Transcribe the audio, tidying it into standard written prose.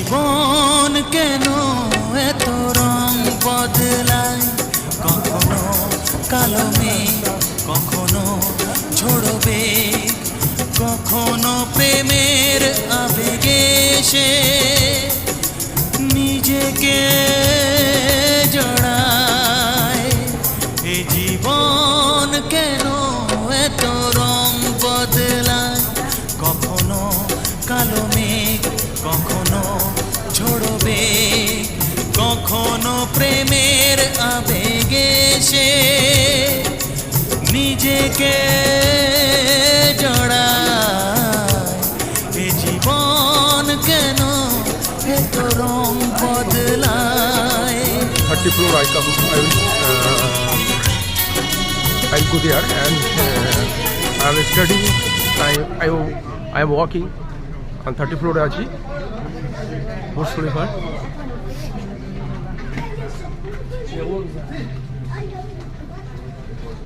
জীবন কেন এত রং বদলায়, কখনো কালো মেঘ, কখনো ঝড়বে, কখনো প্রেমের আবেগে সে নিজেকে জড়ায়। এ জীবন কেন এত রং বদলায়, কখনো কালো মেঘ, কখনো ঝড়বে, কখনো প্রেমের আবেগে সে নিজেকে জড়ায়। এ জীবন কেন এত রং বদলায়। 30 floor I will go there and I am studying. I am walking on 30 floor achi Burj Khalifa.